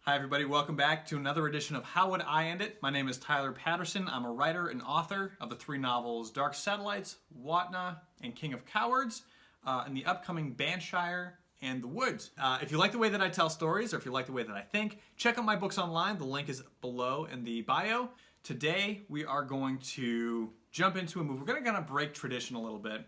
Hi everybody, welcome back to another edition of How Would I End It? My name is Tyler Paterson. I'm a writer and author of the three novels Dark Satellites, Watna, and King of Cowards, and the upcoming Banshire and the Woods. If you like the way that I tell stories, or if you like the way that I think, check out my books online. The link is below in the bio. Today we are going to jump into a movie. We're going to kind of break tradition a little bit.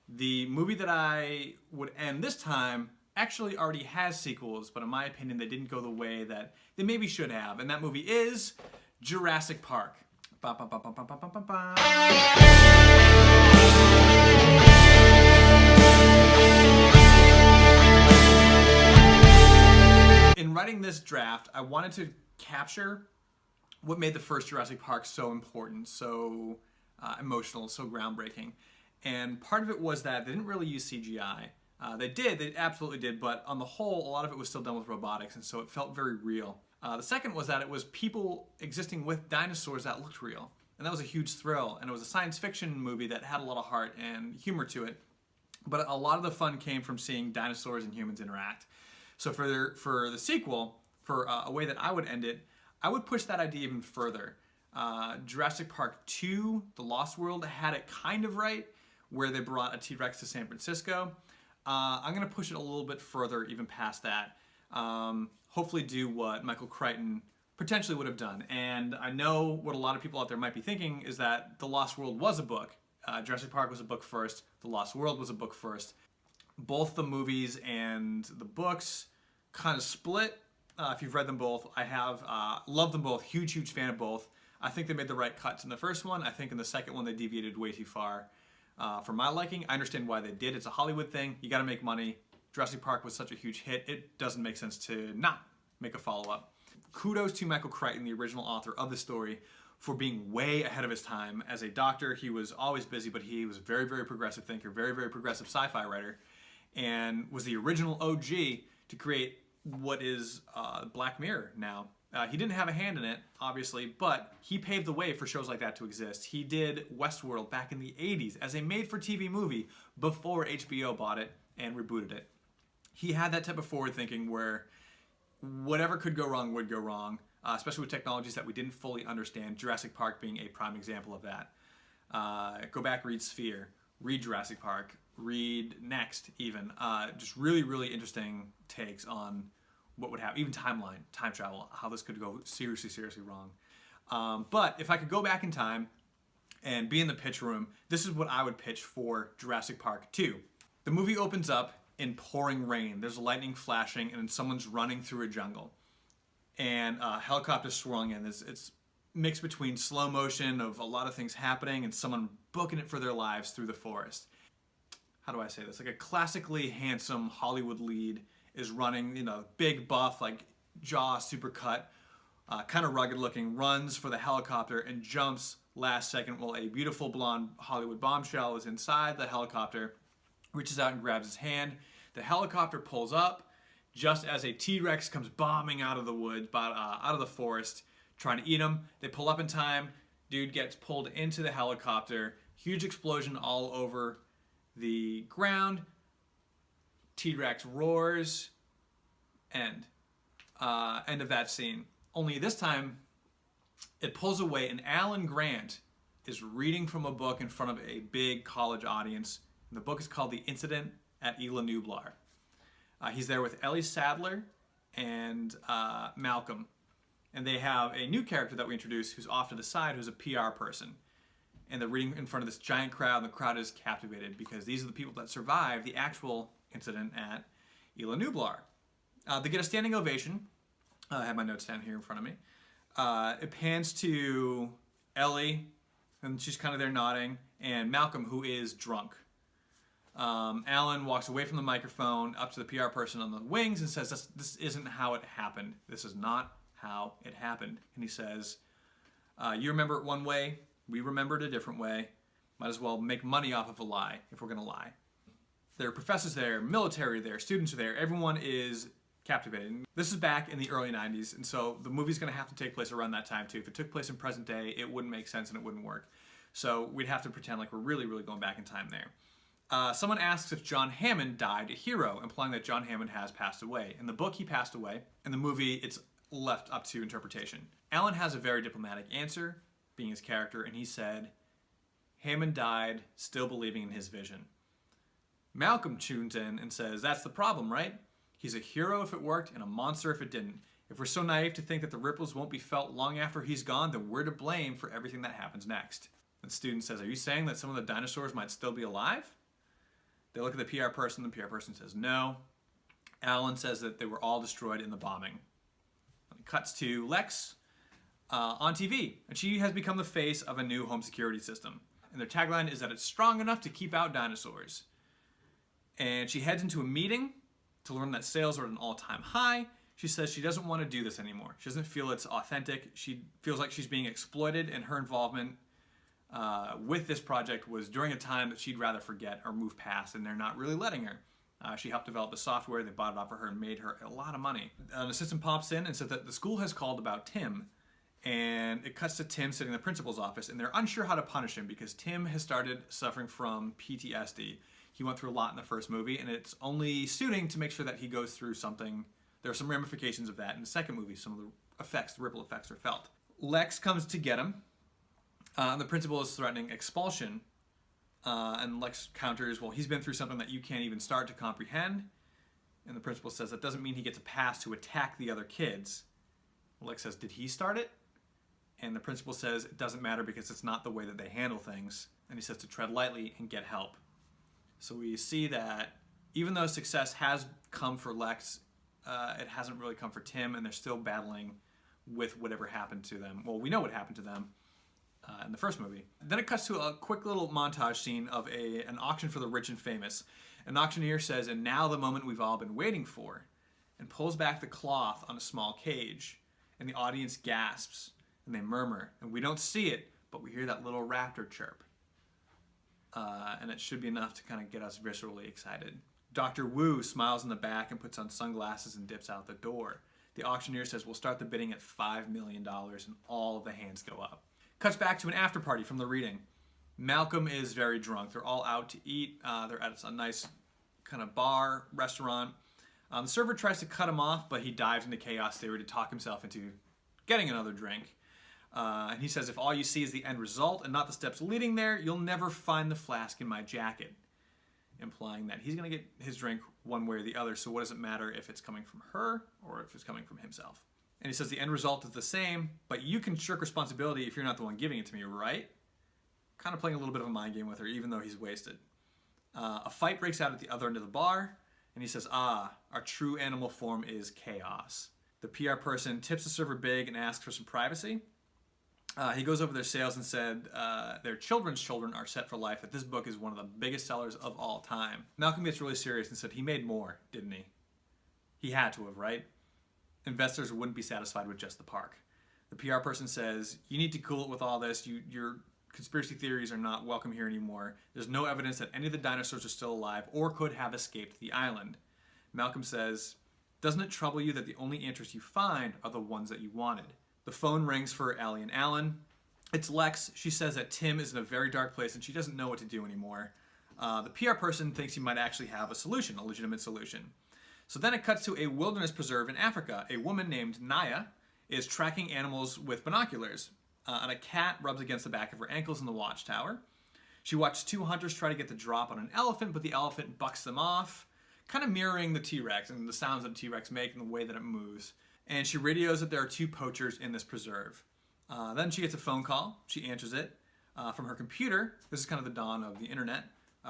The movie that I would end this time actually already has sequels, but in my opinion, they didn't go the way that they maybe should have. And that movie is Jurassic Park. Ba, ba, ba, ba, ba, ba, ba, ba. In writing this draft, I wanted to capture what made the first Jurassic Park so important, so emotional, so groundbreaking. And part of it was that they didn't really use CGI. They absolutely did, but on the whole, a lot of it was still done with robotics, and so it felt very real. The second was that it was people existing with dinosaurs that looked real, and that was a huge thrill, and it was a science fiction movie that had a lot of heart and humor to it, but a lot of the fun came from seeing dinosaurs and humans interact. So for the sequel, for a way that I would end it, I would push that idea even further. Jurassic Park II, The Lost World, had it kind of right, where they brought a T-Rex to San Francisco. I'm going to push it a little bit further, even past that. Hopefully do what Michael Crichton potentially would have done. And I know what a lot of people out there might be thinking is that The Lost World was a book. Jurassic Park was a book first. The Lost World was a book first. Both the movies and the books kind of split. If you've read them both, I have. Loved them both. Huge fan of both. I think they made the right cuts in the first one. I think in the second one they deviated way too far. For my liking, I understand why they did. It's a Hollywood thing. You got to make money. Jurassic Park was such a huge hit, it doesn't make sense to not make a follow-up. Kudos to Michael Crichton, the original author of the story, for being way ahead of his time. As a doctor, he was always busy, but he was a very progressive thinker, very progressive sci-fi writer, and was the original OG to create what is Black Mirror now. He didn't have a hand in it, obviously, but he paved the way for shows like that to exist. He did Westworld back in the 80s as a made-for-TV movie before HBO bought it and rebooted it. He had that type of forward thinking where whatever could go wrong would go wrong, especially with technologies that we didn't fully understand, Jurassic Park being a prime example of that. Go back, read Sphere, read Jurassic Park, read Next even. Just really interesting takes on what would happen, even timeline, time travel, how this could go seriously wrong. But if I could go back in time and be in the pitch room, this is what I would pitch for Jurassic Park 2. The movie opens up in pouring rain. There's lightning flashing and someone's running through a jungle. And a helicopter's swirling in. It's mixed between slow motion of a lot of things happening and someone booking it for their lives through the forest. How do I say this? Like a classically handsome Hollywood lead is running, big buff, like jaw super cut, kind of rugged looking, runs for the helicopter and jumps last second while a beautiful blonde Hollywood bombshell is inside the helicopter, reaches out and grabs his hand. The helicopter pulls up just as a T-Rex comes bombing out of the woods, out of the forest, trying to eat him. They pull up in time. Dude gets pulled into the helicopter. Huge explosion all over the ground. T-Rex roars, end of that scene. Only this time, it pulls away and Alan Grant is reading from a book in front of a big college audience. The book is called The Incident at Isla Nublar. He's there with Ellie Sattler and Malcolm. And they have a new character that we introduce who's off to the side, who's a PR person. And they're reading in front of this giant crowd, and the crowd is captivated because these are the people that survived the actual incident at Isla Nublar. They get a standing ovation. I have my notes down here in front of me. It pans to Ellie, and she's kind of there nodding, and Malcolm, who is drunk. Alan walks away from the microphone up to the PR person on the wings and says, this isn't how it happened. This is not how it happened. And he says, you remember it one way, we remember it a different way. Might as well make money off of a lie if we're going to lie. There are professors there, military there, students are there. Everyone is captivated. This is back in the early 90s, and so the movie's going to have to take place around that time too. If it took place in present day, it wouldn't make sense and it wouldn't work. So we'd have to pretend like we're really going back in time there. Someone asks if John Hammond died a hero, implying that John Hammond has passed away. In the book, he passed away. In the movie, it's left up to interpretation. Alan has a very diplomatic answer, being his character, and he said, Hammond died still believing in his vision. Malcolm tunes in and says, that's the problem, right? He's a hero if it worked and a monster if it didn't. If we're so naive to think that the ripples won't be felt long after he's gone, then we're to blame for everything that happens next. The student says, are you saying that some of the dinosaurs might still be alive? They look at the PR person. The PR person says no. Alan says that they were all destroyed in the bombing. It cuts to Lex on TV, and she has become the face of a new home security system. And their tagline is that it's strong enough to keep out dinosaurs. And she heads into a meeting to learn that sales are at an all-time high. She says she doesn't want to do this anymore. She doesn't feel it's authentic. She feels like she's being exploited, and her involvement with this project was during a time that she'd rather forget or move past, and they're not really letting her. She helped develop the software. They bought it off of her and made her a lot of money. An assistant pops in and says that the school has called about Tim, and it cuts to Tim sitting in the principal's office, and they're unsure how to punish him because Tim has started suffering from PTSD. He went through a lot in the first movie, and it's only suiting to make sure that he goes through something. There are some ramifications of that in the second movie. Some of the effects, the ripple effects, are felt. Lex comes to get him, and the principal is threatening expulsion. And Lex counters, well, he's been through something that you can't even start to comprehend. And the principal says that doesn't mean he gets a pass to attack the other kids. Lex says, did he start it? And the principal says it doesn't matter because it's not the way that they handle things. And he says to tread lightly and get help. So we see that even though success has come for Lex, it hasn't really come for Tim, and they're still battling with whatever happened to them. Well, we know what happened to them in the first movie. Then it cuts to a quick little montage scene of an auction for the rich and famous. An auctioneer says, and now the moment we've all been waiting for, and pulls back the cloth on a small cage, and the audience gasps, and they murmur, and we don't see it, but we hear that little raptor chirp. And it should be enough to kind of get us viscerally excited. Dr. Wu smiles in the back and puts on sunglasses and dips out the door. The auctioneer says we'll start the bidding at $5 million, and all of the hands go up. Cuts back to an after party from the reading. Malcolm is very drunk. They're all out to eat. They're at a nice kind of bar, restaurant. The server tries to cut him off, but he dives into chaos theory to talk himself into getting another drink. And he says, if all you see is the end result and not the steps leading there, you'll never find the flask in my jacket. Implying that he's going to get his drink one way or the other, so what does it matter if it's coming from her or if it's coming from himself? And he says the end result is the same, but you can shirk responsibility if you're not the one giving it to me, right? Kind of playing a little bit of a mind game with her, even though he's wasted. A fight breaks out at the other end of the bar, and he says, our true animal form is chaos. The PR person tips the server big and asks for some privacy. He goes over their sales and said their children's children are set for life, that this book is one of the biggest sellers of all time. Malcolm gets really serious and said he made more, didn't he? He had to have, right? Investors wouldn't be satisfied with just the park. The PR person says, you need to cool it with all this. Your conspiracy theories are not welcome here anymore. There's no evidence that any of the dinosaurs are still alive or could have escaped the island. Malcolm says, doesn't it trouble you that the only answers you find are the ones that you wanted? The phone rings for Allie and Alan. It's Lex. She says that Tim is in a very dark place and she doesn't know what to do anymore. The PR person thinks he might actually have a solution, a legitimate solution. So then it cuts to a wilderness preserve in Africa. A woman named Naya is tracking animals with binoculars, and a cat rubs against the back of her ankles in the watchtower. She watches two hunters try to get the drop on an elephant, but the elephant bucks them off, kind of mirroring the T-Rex and the sounds that the T-Rex make and the way that it moves. And she radios that there are two poachers in this preserve. Then she gets a phone call. She answers it from her computer. This is kind of the dawn of the internet,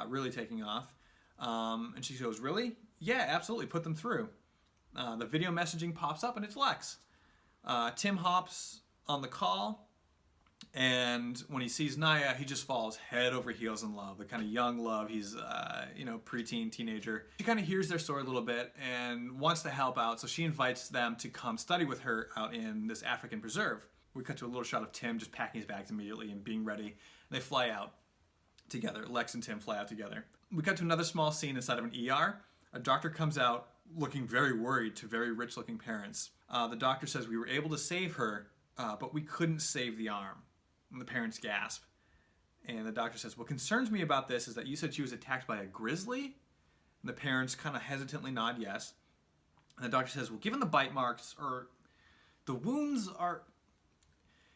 really taking off. And she goes, really? Yeah, absolutely, put them through. The video messaging pops up and it's Lex. Tim hops on the call, and when he sees Naya, he just falls head over heels in love, the kind of young love. He's, preteen, teenager. She kind of hears their story a little bit and wants to help out, so she invites them to come study with her out in this African preserve. We cut to a little shot of Tim just packing his bags immediately and being ready. And they fly out together. Lex and Tim fly out together. We cut to another small scene inside of an ER. A doctor comes out looking very worried to very rich-looking parents. The doctor says, we were able to save her, but we couldn't save the arm. And the parents gasp. And the doctor says, what concerns me about this is that you said she was attacked by a grizzly? And the parents kind of hesitantly nod yes. And the doctor says, well, given the bite marks, or The wounds are...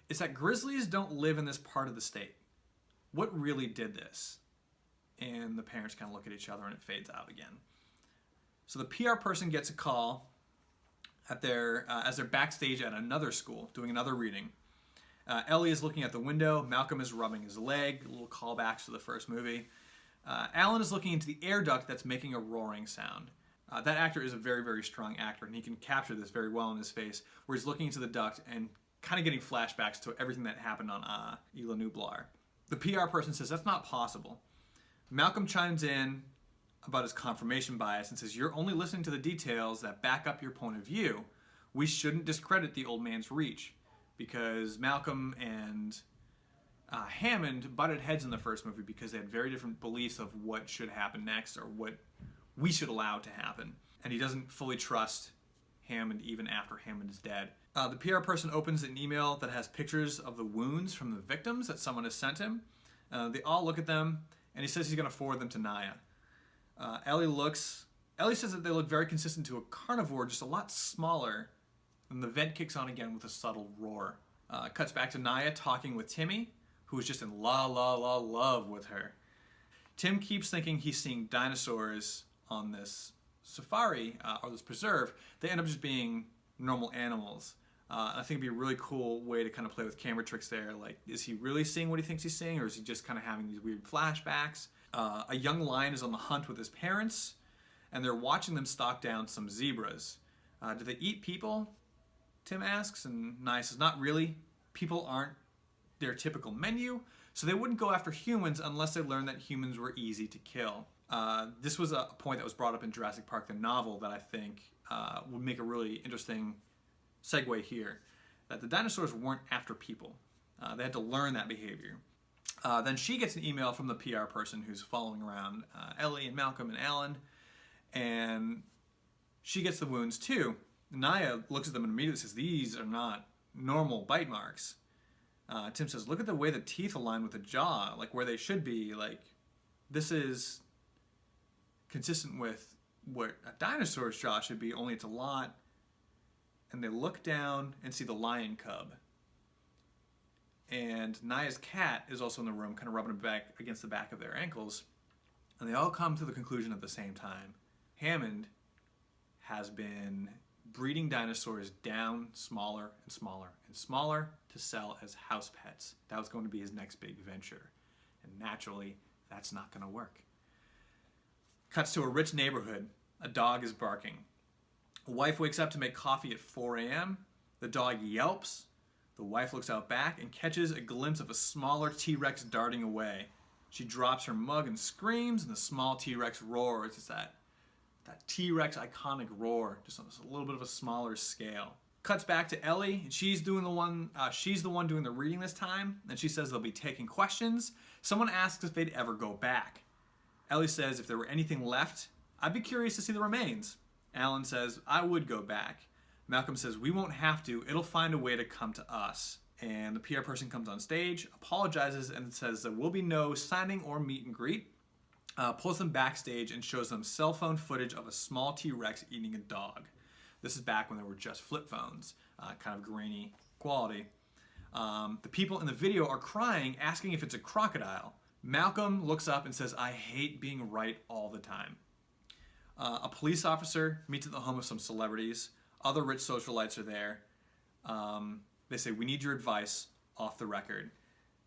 It's that grizzlies don't live in this part of the state. What really did this? And the parents kind of look at each other and it fades out again. So the PR person gets a call at as they're backstage at another school doing another reading. Ellie is looking at the window. Malcolm is rubbing his leg. A little callbacks to the first movie. Alan is looking into the air duct that's making a roaring sound. That actor is a very, very strong actor, and he can capture this very well in his face, where he's looking into the duct and kind of getting flashbacks to everything that happened on Isla Nublar. The PR person says that's not possible. Malcolm chimes in about his confirmation bias and says, you're only listening to the details that back up your point of view. We shouldn't discredit the old man's reach, because Malcolm and Hammond butted heads in the first movie because they had very different beliefs of what should happen next or what we should allow to happen. And he doesn't fully trust Hammond even after Hammond is dead. The PR person opens an email that has pictures of the wounds from the victims that someone has sent him. They all look at them, and he says he's going to forward them to Naya. Ellie says that they look very consistent to a carnivore, just a lot smaller. And the vent kicks on again with a subtle roar. Cuts back to Naya talking with Timmy, who is just in love with her. Tim keeps thinking he's seeing dinosaurs on this safari, or this preserve. They end up just being normal animals. I think it'd be a really cool way to kind of play with camera tricks there. Like, is he really seeing what he thinks he's seeing, or is he just kind of having these weird flashbacks? A young lion is on the hunt with his parents, and they're watching them stalk down some zebras. Do they eat people? Tim asks, and Naya says, not really. People aren't their typical menu, so they wouldn't go after humans unless they learned that humans were easy to kill. This was a point that was brought up in Jurassic Park, the novel, that I think would make a really interesting segue here. That the dinosaurs weren't after people. They had to learn that behavior. Then she gets an email from the PR person who's following around Ellie and Malcolm and Alan, and she gets the wounds too. Naya looks at them and immediately says, these are not normal bite marks. Tim says, look at the way the teeth align with the jaw, like where they should be. Like, this is consistent with what a dinosaur's jaw should be, only it's a lot. And they look down and see the lion cub. And Naya's cat is also in the room, kind of rubbing back against the back of their ankles. And they all come to the conclusion at the same time. Hammond has been breeding dinosaurs down smaller and smaller and smaller to sell as house pets. That was going to be his next big venture. And naturally, that's not going to work. Cuts to a rich neighborhood. A dog is barking. A wife wakes up to make coffee at 4 a.m. The dog yelps. The wife looks out back and catches a glimpse of a smaller T-Rex darting away. She drops her mug and screams, and the small T-Rex roars. It's that T-Rex iconic roar, just on a little bit of a smaller scale. Cuts back to Ellie, and she's the one doing the reading this time, and she says they'll be taking questions. Someone asks if they'd ever go back. Ellie says if there were anything left, I'd be curious to see the remains. Alan says, I would go back. Malcolm says, we won't have to. It'll find a way to come to us. And the PR person comes on stage, apologizes, and says there will be no signing or meet and greet. Pulls them backstage and shows them cell phone footage of a small T-Rex eating a dog. This is back when there were just flip phones, kind of grainy quality. The people in the video are crying, asking if it's a crocodile. Malcolm looks up and says, I hate being right all the time. A police officer meets at the home of some celebrities. Other rich socialites are there. They say, we need your advice off the record.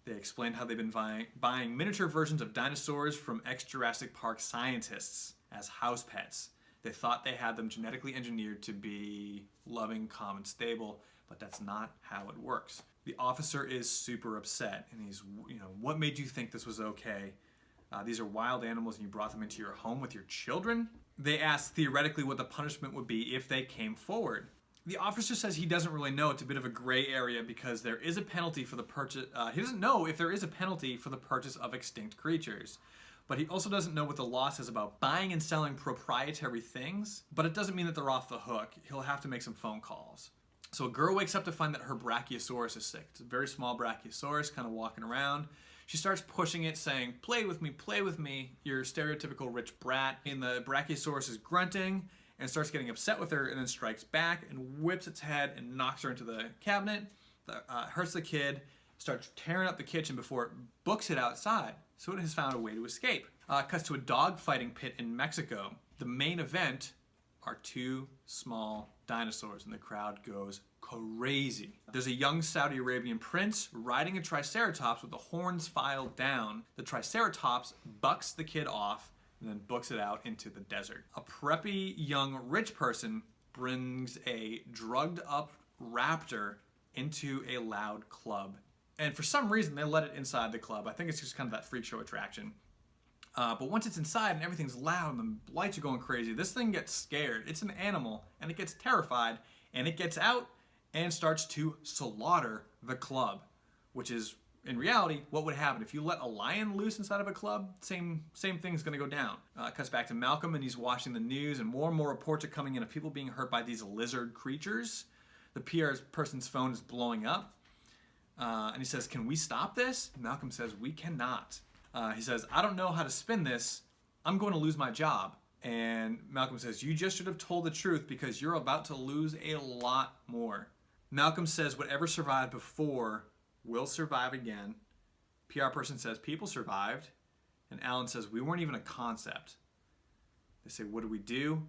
They explained how they've been buying miniature versions of dinosaurs from ex-Jurassic Park scientists as house pets. They thought they had them genetically engineered to be loving, calm, and stable, but that's not how it works. The officer is super upset, and he's, what made you think this was okay? These are wild animals, and you brought them into your home with your children? They ask theoretically what the punishment would be if they came forward. The officer says he doesn't really know. It's a bit of a gray area because there is a penalty for the purchase. He doesn't know if there is a penalty for the purchase of extinct creatures. But he also doesn't know what the law says about buying and selling proprietary things. But it doesn't mean that they're off the hook. He'll have to make some phone calls. So a girl wakes up to find that her Brachiosaurus is sick. It's a very small Brachiosaurus kind of walking around. She starts pushing it, saying, play with me, your stereotypical rich brat. And the Brachiosaurus is grunting, and starts getting upset with her, and then strikes back and whips its head and knocks her into the cabinet. Hurts the kid, starts tearing up the kitchen before it books it outside. So it has found a way to escape. Cuts to a dog fighting pit in Mexico. The main event are two small dinosaurs, and the crowd goes crazy. There's a young Saudi Arabian prince riding a triceratops with the horns filed down. The triceratops bucks the kid off and then books it out into the desert. A preppy young rich person brings a drugged up raptor into a loud club. And for some reason, they let it inside the club. I think it's just kind of that freak show attraction. But once it's inside and everything's loud and the lights are going crazy, this thing gets scared. It's an animal, and it gets terrified, and it gets out and starts to slaughter the club, which is, in reality, what would happen. If you let a lion loose inside of a club, same thing's gonna go down. Cuts back to Malcolm, and he's watching the news, and more reports are coming in of people being hurt by these lizard creatures. The PR person's phone is blowing up, and he says, "Can we stop this?" Malcolm says, "We cannot." He says, "I don't know how to spin this. I'm going to lose my job." And Malcolm says, "You just should have told the truth because you're about to lose a lot more." Malcolm says, "Whatever survived before will survive again." PR person says, "People survived." And Alan says, "We weren't even a concept." They say, "What do we do?"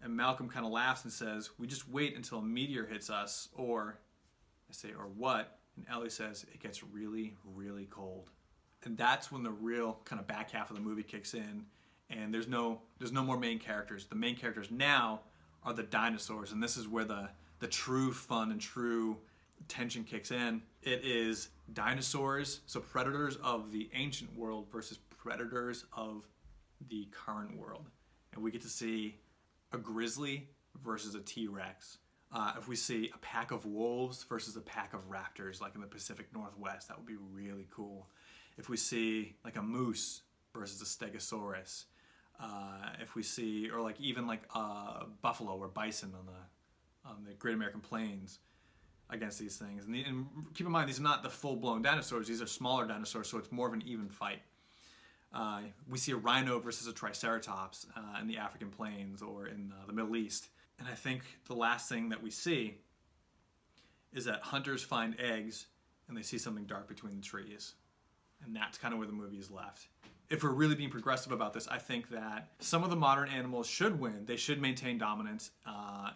And Malcolm kind of laughs and says, "We just wait until a meteor hits us." Or, I say, "Or what?" And Ellie says, "It gets really, really cold." And that's when the real kind of back half of the movie kicks in, and there's no more main characters. The main characters now are the dinosaurs, and this is where the true fun and true tension kicks in. It is dinosaurs, so predators of the ancient world versus predators of the current world. And we get to see a grizzly versus a T-Rex. If we see a pack of wolves versus a pack of raptors, like in the Pacific Northwest, that would be really cool. If we see like a moose versus a stegosaurus, if we see, or like even like a buffalo or bison on the Great American Plains against these things. And keep in mind, these are not the full-blown dinosaurs. These are smaller dinosaurs, so it's more of an even fight. We see a rhino versus a triceratops in the African plains or in the Middle East. And I think the last thing that we see is that hunters find eggs and they see something dark between the trees. And that's kind of where the movie is left. If we're really being progressive about this, I think that some of the modern animals should win. They should maintain dominance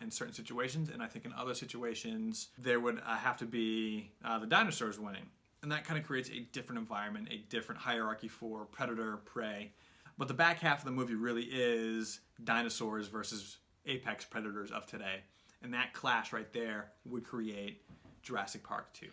in certain situations, and I think in other situations there would have to be the dinosaurs winning. And that kind of creates a different environment, a different hierarchy for predator, prey. But the back half of the movie really is dinosaurs versus apex predators of today. And that clash right there would create Jurassic Park II.